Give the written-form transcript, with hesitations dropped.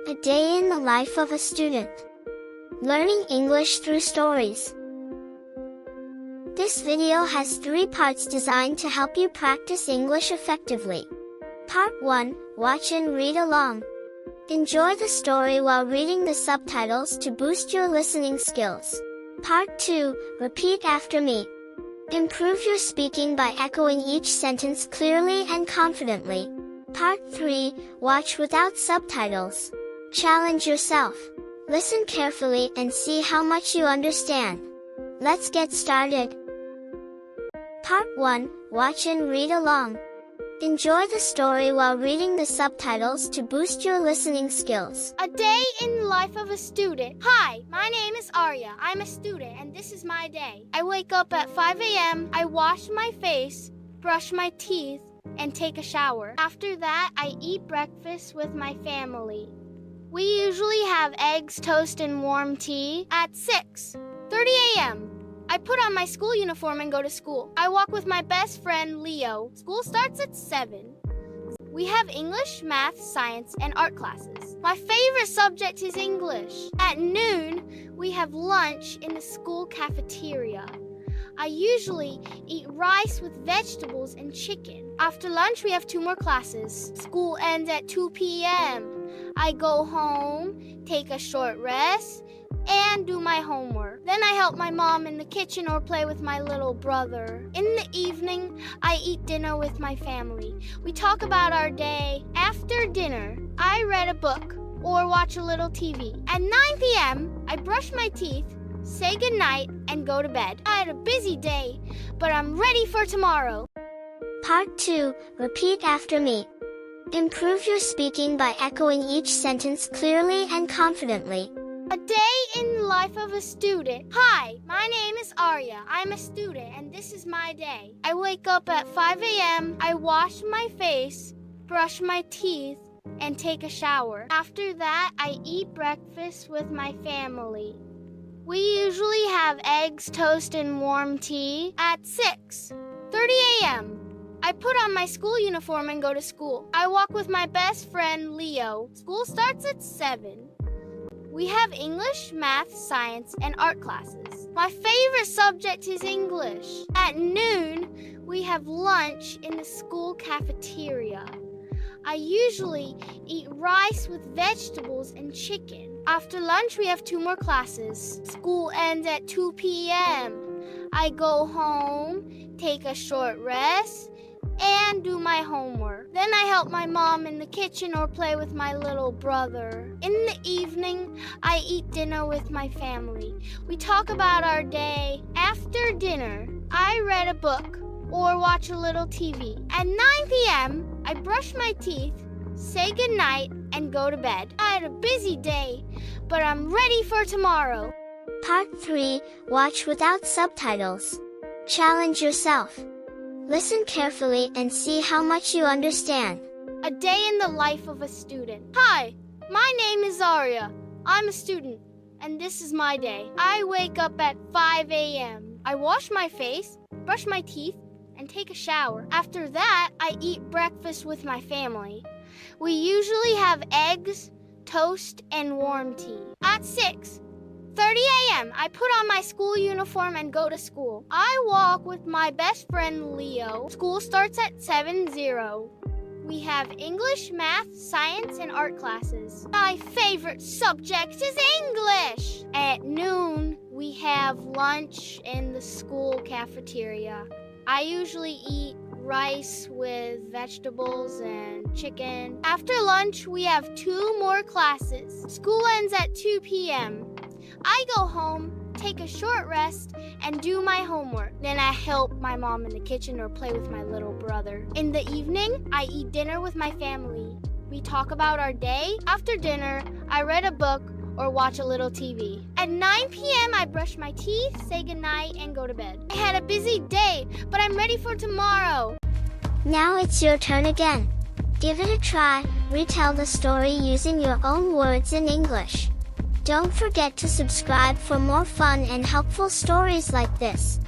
A day in the life of a student. Learning English through stories. This video has 3 parts designed to help you practice English effectively. Part 1, watch and read along. Enjoy the story while reading the subtitles to boost your listening skills. Part 2, repeat after me. Improve your speaking by echoing each sentence clearly and confidently. Part 3, watch without subtitles. Challenge yourself. Listen carefully and see how much you understand. Let's get started. Part 1, watch and read along. Enjoy the story while reading the subtitles to boost your listening skills. A day in the life of a student. Hi, my name is Aria. I'm a student and this is my day. I wake up at 5 a.m. I wash my face, brush my teeth, and take a shower. After that, I eat breakfast with my family. We usually have eggs, toast, and warm tea at 6:30 a.m. I put on my school uniform and go to school. I walk with my best friend, Leo. School starts at 7. We have English, math, science, and art classes. My favorite subject is English. At noon, we have lunch in the school cafeteria. I usually eat rice with vegetables and chicken. After lunch, we have 2 more classes. School ends at 2 p.m. I go home, take a short rest, and do my homework. Then I help my mom in the kitchen or play with my little brother. In the evening, I eat dinner with my family. We talk about our day. After dinner, I read a book or watch a little TV. At 9 p.m., I brush my teeth, say goodnight, and go to bed. I had a busy day, but I'm ready for tomorrow. Part 2, repeat after me. Improve your speaking by echoing each sentence clearly and confidently. A day in the life of a student. Hi, my name is Aria. I'm a student and this is my day. I wake up at 5 a.m. I wash my face, brush my teeth, and take a shower. After that, I eat breakfast with my family. We usually have eggs, toast, and warm tea at 6:30 a.m. I put on my school uniform and go to school. I walk with my best friend, Leo. School starts at 7. We have English, math, science, and art classes. My favorite subject is English. At noon, we have lunch in the school cafeteria. I usually eat rice with vegetables and chicken. After lunch, we have 2 more classes. School ends at 2 p.m. I go home, take a short rest, and do my homework. Then I help my mom in the kitchen or play with my little brother. In the evening, I eat dinner with my family. We talk about our day. After dinner, I read a book or watch a little TV. At 9 p.m., I brush my teeth, say goodnight, and go to bed. I had a busy day, but I'm ready for tomorrow. Part 3, watch without subtitles. Challenge yourself. Listen carefully and see how much you understand. A day in the life of a student. Hi, my name is Aria. I'm a student, and this is my day. I wake up at 5 a.m. I wash my face, brush my teeth, and take a shower. After that, I eat breakfast with my family. We usually have eggs, toast, and warm tea. At 6:30 a.m., I put on my school uniform and go to school. I walk with my best friend, Leo. School starts at 7:00. We have English, math, science, and art classes. My favorite subject is English. At noon, we have lunch in the school cafeteria. I usually eat rice with vegetables and chicken. After lunch, we have 2 more classes. School ends at 2 p.m. I go home, take a short rest, and do my homework. Then I help my mom in the kitchen or play with my little brother. In the evening, I eat dinner with my family. We talk about our day. After dinner, I read a book or watch a little TV. At 9 p.m., I brush my teeth, say goodnight, and go to bed. I had a busy day, but I'm ready for tomorrow. Now it's your turn again. Give it a try, retell the story using your own words in English. Don't forget to subscribe for more fun and helpful stories like this.